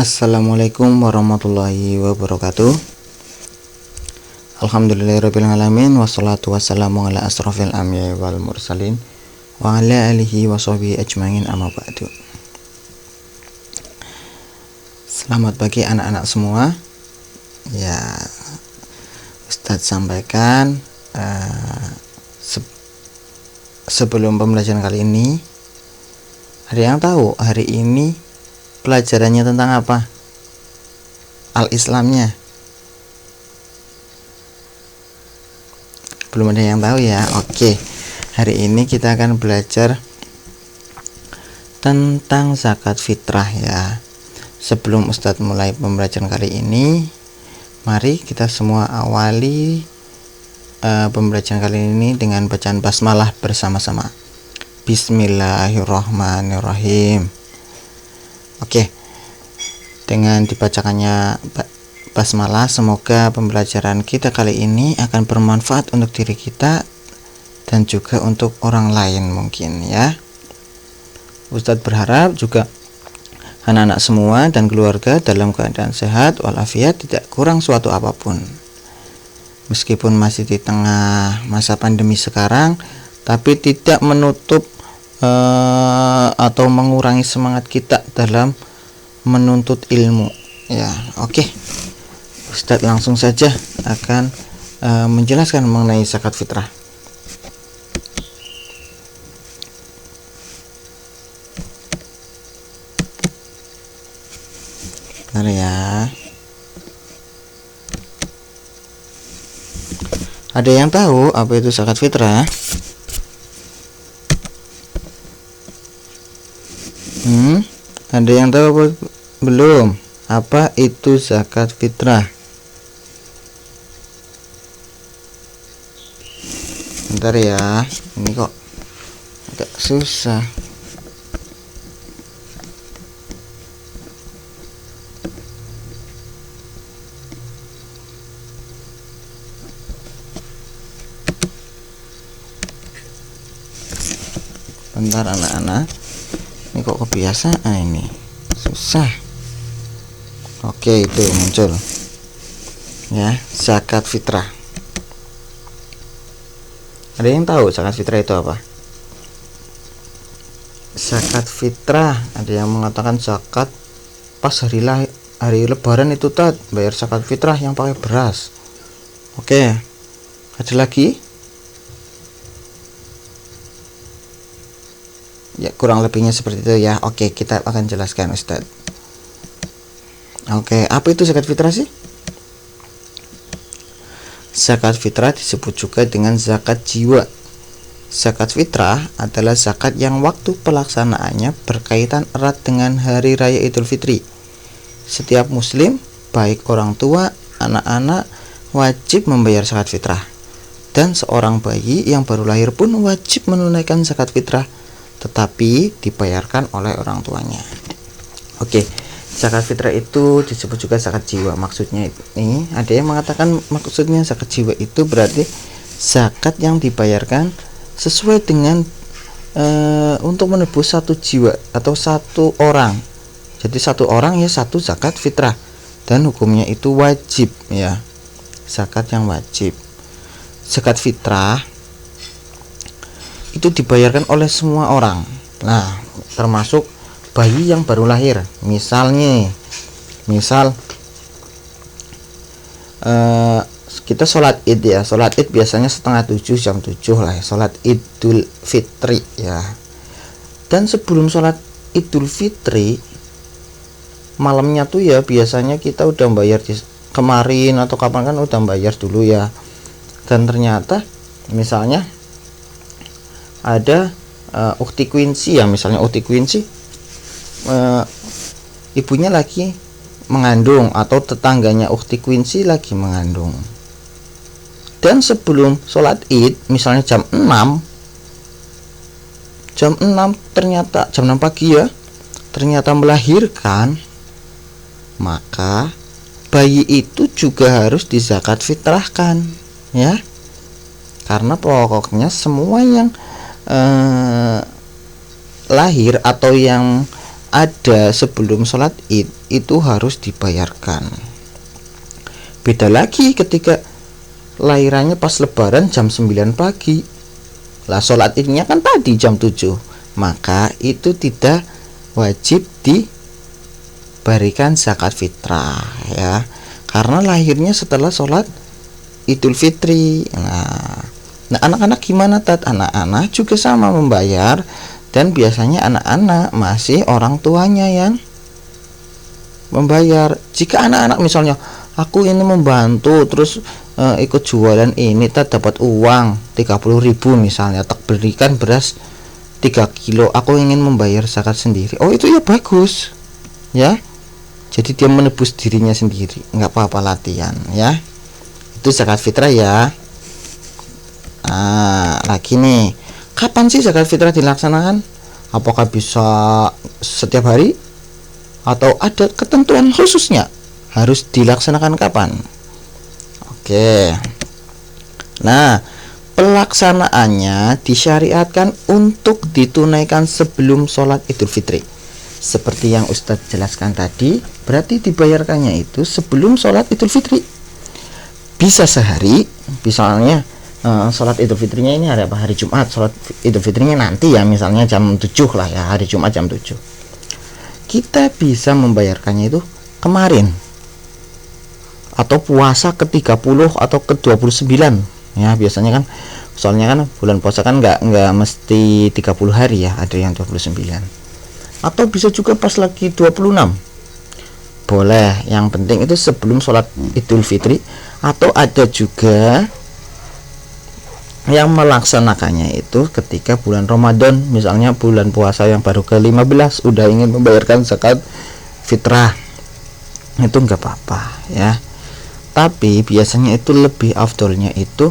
Assalamualaikum warahmatullahi wabarakatuh. Alhamdulillahirabbil alamin wassalatu wassalamu ala asrofil anbiya'i wal mursalin wa ala alihi wa sahbihi ajmain amma ba'du. Selamat pagi anak-anak semua. Ya, Ustadz sampaikan sebelum pembelajaran kali ini, ada yang tahu hari ini pelajarannya tentang apa? Al-Islamnya. Belum ada yang tahu ya. Oke, hari ini kita akan belajar tentang zakat fitrah ya. Sebelum Ustadz mulai pembelajaran kali ini, mari kita semua awali pembelajaran kali ini dengan bacaan basmalah bersama-sama. Bismillahirrahmanirrahim. Oke, dengan dibacakannya basmalah, semoga pembelajaran kita kali ini akan bermanfaat untuk diri kita dan juga untuk orang lain mungkin ya. Ustadz berharap juga anak-anak semua dan keluarga dalam keadaan sehat walafiat, tidak kurang suatu apapun. Meskipun masih di tengah masa pandemi sekarang, tapi tidak menutup atau mengurangi semangat kita dalam menuntut ilmu ya. Oke, Ustadz langsung saja akan menjelaskan mengenai zakat fitrah. Bentar ya. Ada yang tahu apa itu zakat fitrah? Ada yang tahu apa belum? Apa itu zakat fitrah? Bentar ya, ini kok agak susah. Bentar anak-anak, ini kok kebiasaan ini, susah. Oke, itu muncul ya, zakat fitrah. Ada yang tahu zakat fitrah itu apa? Zakat fitrah, ada yang mengatakan zakat pas hari lebaran itu bayar zakat fitrah yang pakai beras. Oke, ada lagi? Ya, kurang lebihnya seperti itu ya. Oke, kita akan jelaskan Ustadz. Oke, apa itu zakat fitrah sih? Zakat fitrah disebut juga dengan zakat jiwa. Zakat fitrah adalah zakat yang waktu pelaksanaannya berkaitan erat dengan hari raya Idul Fitri. Setiap muslim, baik orang tua, anak-anak, wajib membayar zakat fitrah. Dan seorang bayi yang baru lahir pun wajib menunaikan zakat fitrah, tetapi dibayarkan oleh orang tuanya. Oke, zakat fitrah itu disebut juga zakat jiwa. Maksudnya ini, ada yang mengatakan maksudnya zakat jiwa itu berarti zakat yang dibayarkan sesuai dengan untuk menebus satu jiwa atau satu orang. Jadi satu orang ya satu zakat fitrah, dan hukumnya itu wajib ya, zakat yang wajib. Zakat fitrah itu dibayarkan oleh semua orang. Nah, termasuk bayi yang baru lahir. Misal kita sholat id ya. Sholat id biasanya setengah 7, jam 7 lah ya. Sholat Idul Fitri ya. Dan sebelum sholat Idul Fitri, malamnya tuh ya biasanya kita udah bayar kemarin atau kapan kan udah bayar dulu ya. Dan ternyata misalnya ada ukti Quincy ya, misalnya ukti Quincy ibunya lagi mengandung atau tetangganya ukti Quincy lagi mengandung, dan sebelum sholat id misalnya jam 6 ternyata jam 6 pagi ya, ternyata melahirkan, maka bayi itu juga harus dizakat fitrahkan ya, karena pokoknya semua yang lahir atau yang ada sebelum sholat id itu harus dibayarkan. Beda lagi ketika lahirannya pas lebaran jam 9 pagi, lah sholat idnya kan tadi jam 7, maka itu tidak wajib diberikan zakat fitrah ya, karena lahirnya setelah sholat Idul Fitri. Nah anak-anak gimana Tat? Anak-anak juga sama membayar, dan biasanya anak-anak masih orang tuanya yang membayar. Jika anak-anak misalnya aku ini membantu terus ikut jualan ini, Tat, dapat uang 30.000 misalnya, tak berikan beras 3 kilo, aku ingin membayar zakat sendiri, oh itu ya bagus ya, jadi dia menebus dirinya sendiri, nggak apa-apa, latihan ya, itu zakat fitrah ya. Lagi nih, kapan sih zakat fitrah dilaksanakan? Apakah bisa setiap hari atau ada ketentuan khususnya harus dilaksanakan kapan? Oke. Nah, pelaksanaannya disyariatkan untuk ditunaikan sebelum sholat Idul Fitri. Seperti yang Ustadz jelaskan tadi, berarti dibayarkannya itu sebelum sholat Idul Fitri. Bisa sehari, misalnya sholat Idul Fitrinya ini hari apa? Hari Jumat. Sholat Idul Fitrinya nanti ya, misalnya jam 7 lah ya, hari Jumat jam 7. Kita bisa membayarkannya itu kemarin, atau puasa ke-30 atau ke-29 ya, biasanya kan, soalnya kan bulan puasa kan nggak mesti 30 hari ya, ada yang 29, atau bisa juga pas lagi 26, boleh, yang penting itu sebelum sholat Idul Fitri. Atau ada juga yang melaksanakannya itu ketika bulan Ramadan, misalnya bulan puasa yang baru ke-15 udah ingin membayarkan zakat fitrah, itu nggak apa-apa ya. Tapi biasanya itu lebih afdolnya itu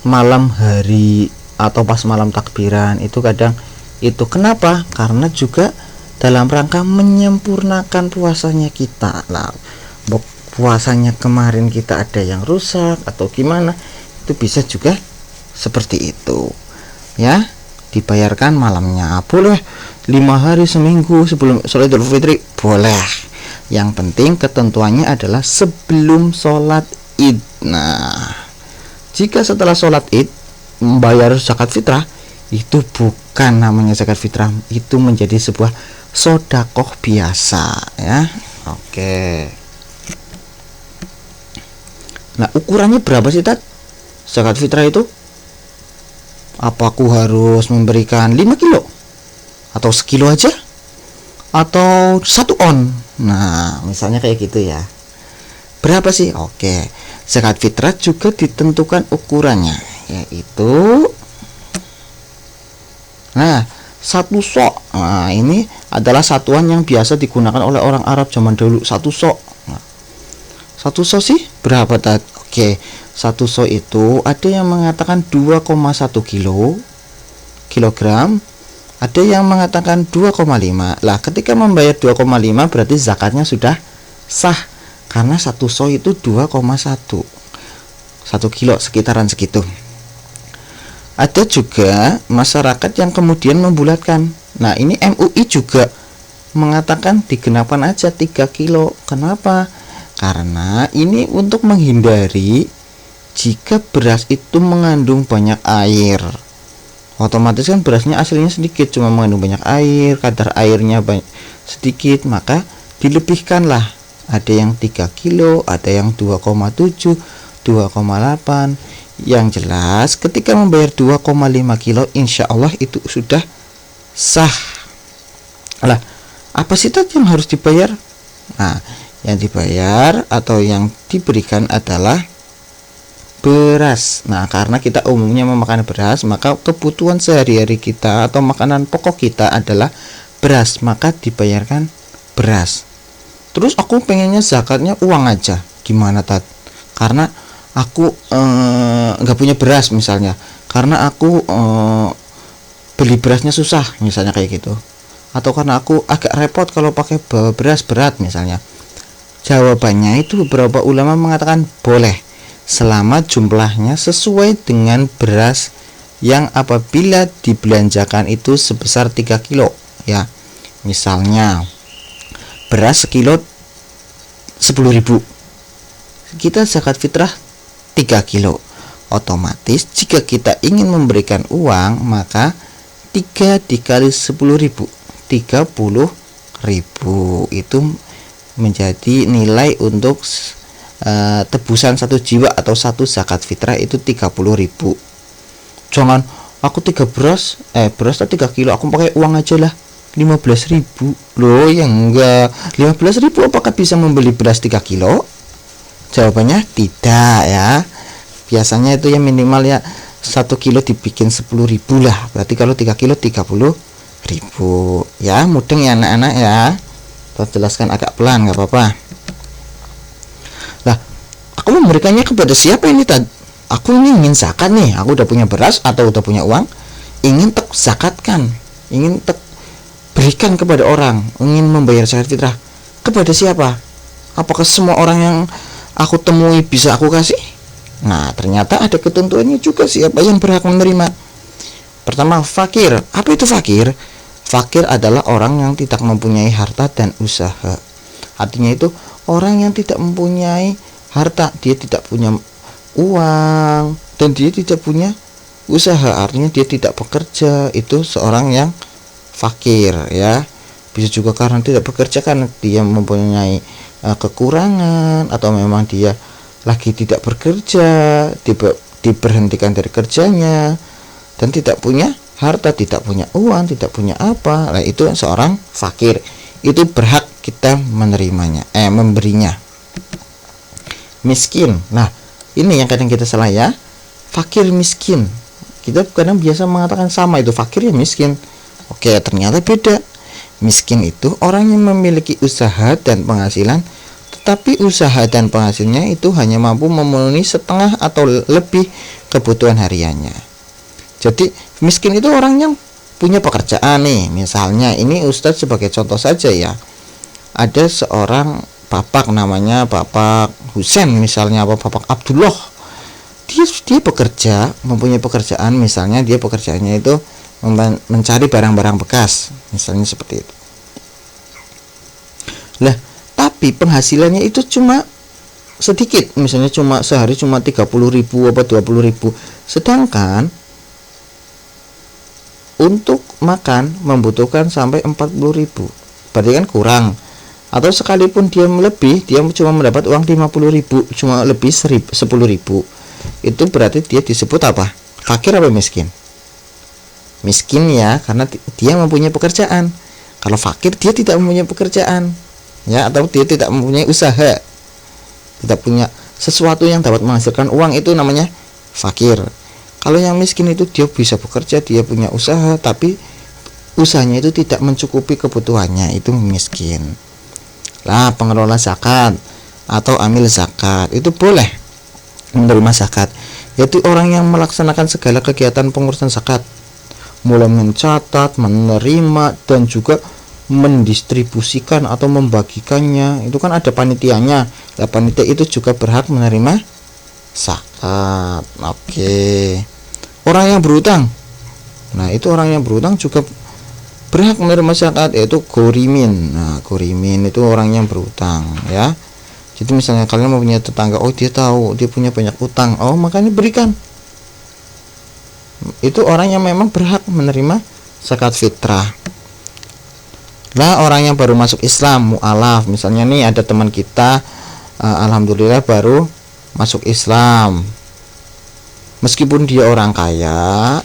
malam hari atau pas malam takbiran, itu kadang itu. Kenapa? Karena juga dalam rangka menyempurnakan puasanya kita lah. Puasanya kemarin kita ada yang rusak atau gimana, itu bisa juga seperti itu ya, dibayarkan malamnya. Boleh 5 hari seminggu sebelum sholat Idul Fitri, boleh. Yang penting ketentuannya adalah sebelum sholat id. Nah, jika setelah sholat id membayar zakat fitrah, itu bukan namanya zakat fitrah, itu menjadi sebuah sodakoh biasa ya. Oke. Nah, ukurannya berapa sih Tat zakat fitrah itu? Apa aku harus memberikan 5 kilo? Atau sekilo aja? Atau 1 on? Nah, misalnya kayak gitu ya. Berapa sih? Oke, zakat fitrah juga ditentukan ukurannya, yaitu 1 sok. Nah, ini adalah satuan yang biasa digunakan oleh orang Arab zaman dulu, 1 sok. Nah, 1 sok sih berapa Tat? Oke, 1 sok itu ada yang mengatakan 2,1 kilogram, ada yang mengatakan 2,5. Lah, ketika membayar 2,5 berarti zakatnya sudah sah, karena 1 sok itu 2,1, 1 kilo sekitaran segitu. Ada juga masyarakat yang kemudian membulatkan. Nah, ini MUI juga mengatakan digenapkan aja 3 kilo. Kenapa? Karena ini untuk menghindari jika beras itu mengandung banyak air, otomatis kan berasnya aslinya sedikit, cuma mengandung banyak air, kadar airnya sedikit, maka dilebihkanlah. Ada yang 3 kilo, ada yang 2,7, 2,8. Yang jelas ketika membayar 2,5 kilo, insya Allah itu sudah sah. Lah, apa sih tadi yang harus dibayar? Nah, yang dibayar atau yang diberikan adalah beras. Nah, karena kita umumnya memakan beras, maka kebutuhan sehari-hari kita atau makanan pokok kita adalah beras, maka dibayarkan beras. Terus aku pengennya zakatnya uang aja, gimana Tat? Karena aku nggak punya beras misalnya, karena aku beli berasnya susah misalnya kayak gitu, atau karena aku agak repot kalau pakai bawa beras berat misalnya. Jawabannya itu beberapa ulama mengatakan boleh, selama jumlahnya sesuai dengan beras yang apabila dibelanjakan itu sebesar 3 kilo ya. Misalnya beras sekilo 10.000, kita zakat fitrah 3 kilo. Otomatis jika kita ingin memberikan uang, maka 3 dikali 10.000, 30.000, itu menjadi nilai untuk tebusan satu jiwa atau satu zakat fitrah itu 30.000. Jangan aku 3 beras 3 kilo aku pakai uang aja lah 15.000. Loh ya enggak, 15.000 apakah bisa membeli beras 3 kilo? Jawabannya tidak ya. Biasanya itu ya minimal ya 1 kilo dibikin 10.000 lah. Berarti kalau 3 kilo 30.000 ya. Mudeng ya anak-anak ya. Saya jelaskan agak pelan, nggak apa-apa. Lah, aku memberikannya kepada siapa ini tadi? Aku ini ingin zakat nih. Aku udah punya beras atau udah punya uang, ingin zakatkan, ingin berikan kepada orang, ingin membayar zakat fitrah. Kepada siapa? Apakah semua orang yang aku temui bisa aku kasih? Nah, ternyata ada ketentuannya juga siapa yang berhak menerima. Pertama, fakir. Apa itu fakir? Fakir adalah orang yang tidak mempunyai harta dan usaha. Artinya itu orang yang tidak mempunyai harta, dia tidak punya uang dan dia tidak punya usaha, artinya dia tidak bekerja. Itu seorang yang fakir ya. Bisa juga karena tidak bekerja, karena dia mempunyai kekurangan, atau memang dia lagi tidak bekerja, diberhentikan dari kerjanya dan tidak punya harta, tidak punya uang, tidak punya apa. Nah, itu seorang fakir. Itu berhak kita menerimanya, memberinya. Miskin. Nah, ini yang kadang kita salah ya. Fakir miskin. Kita kadang biasa mengatakan sama, itu fakir ya miskin. Oke, ternyata beda. Miskin itu orang yang memiliki usaha dan penghasilan, tetapi usaha dan penghasilnya itu hanya mampu memenuhi setengah atau lebih kebutuhan hariannya. Jadi miskin itu orang yang punya pekerjaan nih. Misalnya ini Ustadz sebagai contoh saja ya. Ada seorang bapak namanya Bapak Husen misalnya, apa Bapak Abdullah. Dia bekerja, mempunyai pekerjaan, misalnya dia pekerjaannya itu mencari barang-barang bekas, misalnya seperti itu. Lah, tapi penghasilannya itu cuma sedikit, misalnya cuma sehari cuma 30.000 apa 20.000. Sedangkan untuk makan membutuhkan sampai 40.000. Berarti kan kurang. Atau sekalipun dia lebih, dia cuma mendapat uang 50.000, cuma lebih 10.000. Itu berarti dia disebut apa? Fakir apa miskin? Miskin ya, karena dia mempunyai pekerjaan. Kalau fakir dia tidak mempunyai pekerjaan ya, atau dia tidak mempunyai usaha, tidak punya sesuatu yang dapat menghasilkan uang, itu namanya fakir. Kalau yang miskin itu dia bisa bekerja, dia punya usaha, tapi usahanya itu tidak mencukupi kebutuhannya, itu miskin. Lah, pengelola zakat atau amil zakat itu boleh menerima zakat, yaitu orang yang melaksanakan segala kegiatan pengurusan zakat, mulai mencatat, menerima, dan juga mendistribusikan atau membagikannya. Itu kan ada panitianya. Nah, panitia itu juga berhak menerima zakat. Oke. Orang yang berutang. Nah, itu orang yang berutang juga berhak menerima zakat, yaitu gorimin. Nah, gorimin itu orang yang berutang ya. Jadi misalnya kalian mempunyai tetangga, oh dia tahu dia punya banyak utang, oh makanya berikan. Itu orang yang memang berhak menerima zakat fitrah. Nah, orang yang baru masuk Islam, mu'alaf, misalnya nih ada teman kita, alhamdulillah baru masuk Islam. Meskipun dia orang kaya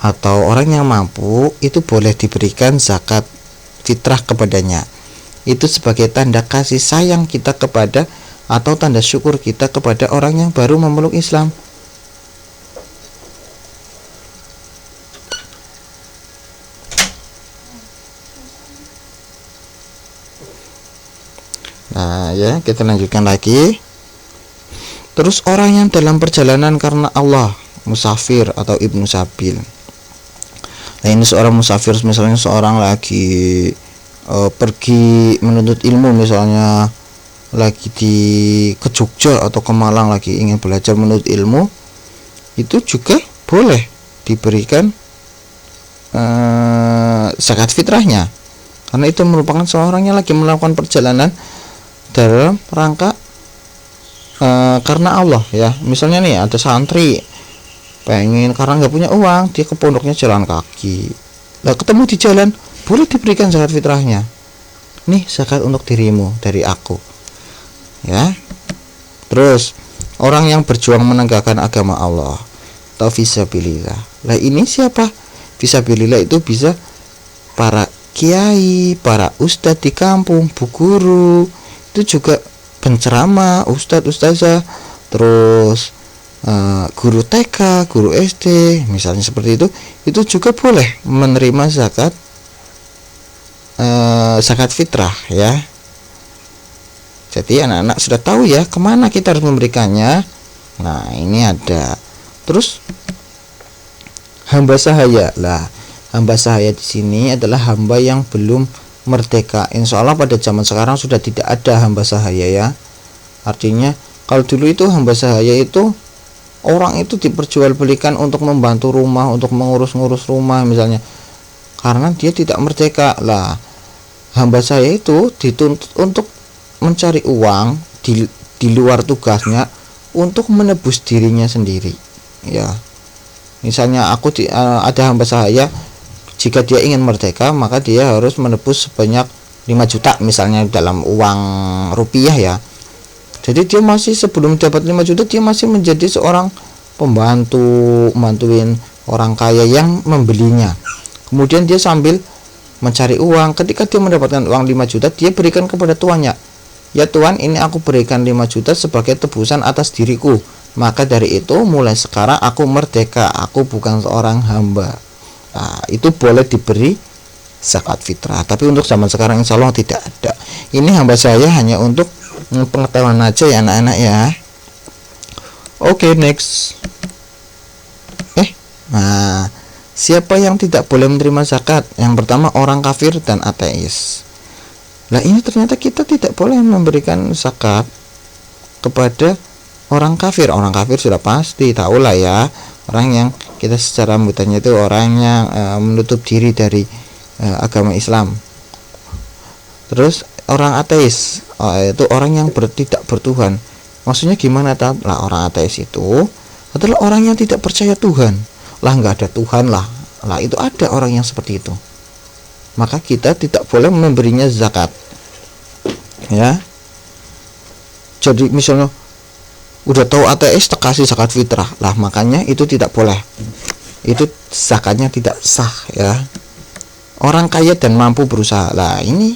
atau orang yang mampu, itu boleh diberikan zakat fitrah kepadanya. Itu sebagai tanda kasih sayang kita kepada, atau tanda syukur kita kepada orang yang baru memeluk Islam. Nah ya, kita lanjutkan lagi. Terus orang yang dalam perjalanan karena Allah, musafir atau ibnu sabil. Nah, ini seorang musafir, misalnya seorang lagi pergi menuntut ilmu, misalnya lagi ke Jogja atau ke Malang, lagi ingin belajar menuntut ilmu, itu juga boleh diberikan zakat fitrahnya, karena itu merupakan seorang yang lagi melakukan perjalanan dalam rangka karena Allah ya. Misalnya nih ada santri pengen karena nggak punya uang, dia ke pondoknya jalan kaki, lah ketemu di jalan, boleh diberikan zakat fitrahnya. Nih zakat untuk dirimu dari aku ya. Terus orang yang berjuang menegakkan agama Allah atau fisabilillah, lah ini siapa? Fisabilillah itu bisa para kiai, para ustadz di kampung, bu guru, itu juga penceramah, ustadz, ustazah, terus guru TK, guru SD, misalnya seperti itu juga boleh menerima zakat fitrah ya. Jadi anak-anak sudah tahu ya kemana kita harus memberikannya. Nah ini ada. Terus hamba sahaya lah. Hamba sahaya di sini adalah hamba yang belum merdeka. Insya Allah pada zaman sekarang sudah tidak ada hamba sahaya ya. Artinya kalau dulu itu hamba sahaya itu orang itu diperjualbelikan untuk membantu rumah, untuk mengurus-ngurus rumah misalnya, karena dia tidak merdeka. Lah hamba sahaya itu dituntut untuk mencari uang di luar tugasnya untuk menebus dirinya sendiri ya. Misalnya ada hamba sahaya, jika dia ingin merdeka maka dia harus menebus sebanyak 5 juta misalnya dalam uang rupiah ya. Jadi dia masih sebelum dapat 5 juta dia masih menjadi seorang pembantu, membantuin orang kaya yang membelinya. Kemudian dia sambil mencari uang, ketika dia mendapatkan uang 5 juta dia berikan kepada tuannya, ya Tuan, ini aku berikan 5 juta sebagai tebusan atas diriku, maka dari itu mulai sekarang aku merdeka, aku bukan seorang hamba. Nah, itu boleh diberi zakat fitrah. Tapi untuk zaman sekarang insya Allah tidak ada. Ini hamba saya hanya untuk pengetahuan aja ya anak-anak ya. Oke, next. Nah, siapa yang tidak boleh menerima zakat? Yang pertama orang kafir dan ateis. Nah ini ternyata kita tidak boleh memberikan zakat kepada orang kafir. Orang kafir sudah pasti tahu lah ya, orang yang kita secara mudahnya itu orang yang menutup diri dari agama Islam. Terus orang ateis, itu orang yang tidak bertuhan. Maksudnya gimana lah? Orang ateis itu adalah orang yang tidak percaya Tuhan. Lah nggak ada Tuhan lah itu ada orang yang seperti itu, maka kita tidak boleh memberinya zakat ya. Jadi misalnya udah tahu ateis tak kasih zakat fitrah, lah makanya itu tidak boleh, itu zakatnya tidak sah ya. Orang kaya dan mampu berusaha, lah ini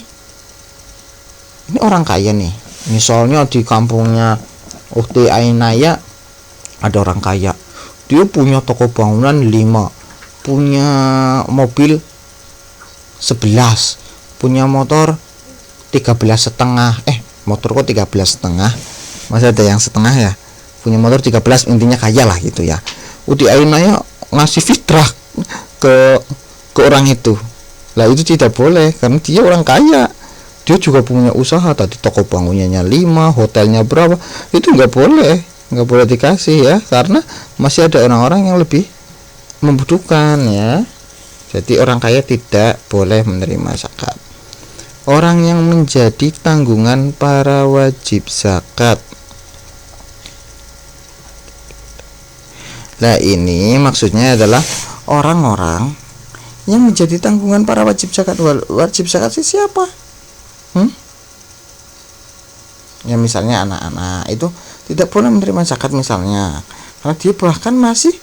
orang kaya nih, misalnya di kampungnya Ukti Ainaya ada orang kaya, dia punya toko bangunan 5, punya mobil 11, punya motor 13,5. Motor kok 13,5, masih ada yang setengah ya. Punya motor 13, intinya kaya lah gitu ya. Udi Ainaya ngasih fitrah ke orang itu. Lah itu tidak boleh karena dia orang kaya. Dia juga punya usaha, tadi toko bangunannya 5, hotelnya berapa, itu nggak boleh dikasih ya, karena masih ada orang-orang yang lebih membutuhkan ya. Jadi orang kaya tidak boleh menerima zakat. Orang yang menjadi tanggungan para wajib zakat. Nah ini maksudnya adalah orang-orang yang menjadi tanggungan para wajib zakat. Wajib zakat sih siapa? Ya misalnya anak-anak itu tidak boleh menerima zakat misalnya, karena dia bahkan masih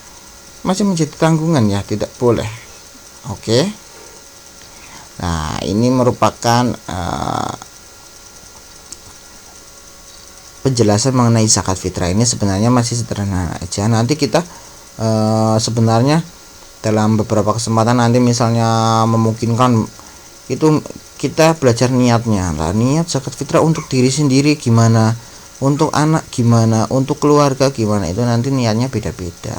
menjadi tanggungan ya, tidak boleh. Oke. Nah ini merupakan penjelasan mengenai zakat fitrah. Ini sebenarnya masih sederhana aja. Nanti kita sebenarnya dalam beberapa kesempatan nanti misalnya memungkinkan itu kita belajar niatnya lah. Niat zakat fitrah untuk diri sendiri gimana, untuk anak gimana, untuk keluarga gimana, itu nanti niatnya beda-beda.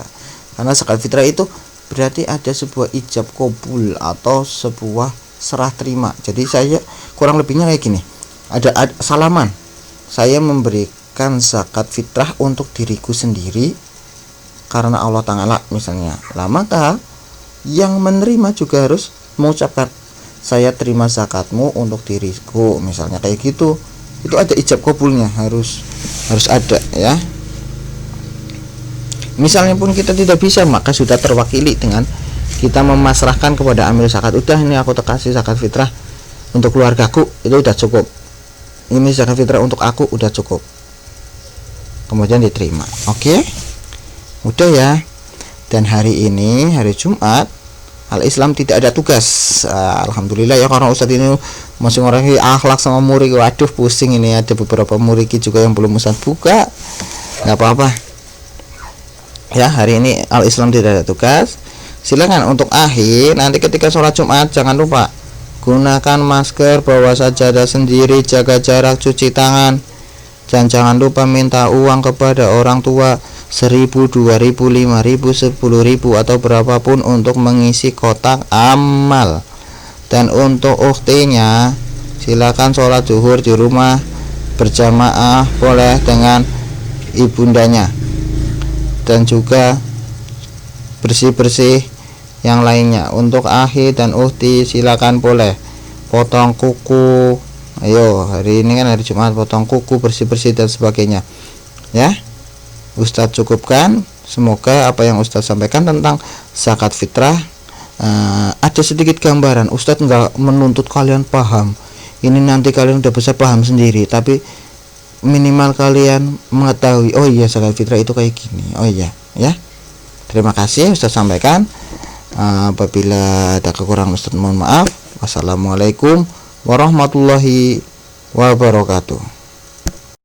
Karena zakat fitrah itu berarti ada sebuah ijab kabul atau sebuah serah terima. Jadi saya kurang lebihnya kayak gini, ada salaman, saya memberikan zakat fitrah untuk diriku sendiri karena Allah Ta'ala misalnya. Lah maka yang menerima juga harus mengucapkan, saya terima zakatmu untuk diriku, misalnya kayak gitu. Itu ada ijab kabulnya, harus ada ya. Misalnya pun kita tidak bisa, maka sudah terwakili dengan kita memasrahkan kepada amil zakat, udah ini aku kasih zakat fitrah untuk keluargaku, itu udah cukup. Ini zakat fitrah untuk aku, udah cukup. Kemudian diterima. Oke, udah ya. Dan hari ini hari Jumat, Al-Islam tidak ada tugas. Alhamdulillah ya, karena Ustadz ini masih ngorangi akhlak sama murid. Waduh pusing ini, ada beberapa murid juga yang belum Ustadz buka. Nggak apa-apa ya, hari ini Al-Islam tidak ada tugas. Silakan untuk akhir, nanti ketika sholat Jumat jangan lupa gunakan masker, bawa sajadah sendiri, jaga jarak, cuci tangan, dan jangan lupa minta uang kepada orang tua 1.000, 2.000, 5.000, 10.000 atau berapapun untuk mengisi kotak amal. Dan untuk ukhtinya silakan sholat zuhur di rumah berjamaah boleh dengan ibundanya, dan juga bersih-bersih yang lainnya. Untuk akhi dan ukhti silakan boleh potong kuku. Ayo, hari ini kan hari Jumat, potong kuku, bersih-bersih dan sebagainya ya. Ustadz cukupkan. Semoga apa yang Ustadz sampaikan tentang zakat fitrah ada sedikit gambaran. Ustadz nggak menuntut kalian paham ini, nanti kalian udah bisa paham sendiri, tapi minimal kalian mengetahui, oh iya zakat fitrah itu kayak gini, oh iya ya. Terima kasih Ustadz sampaikan. Apabila ada kekurangan Ustadz mohon maaf. Wassalamualaikum warahmatullahi wabarakatuh.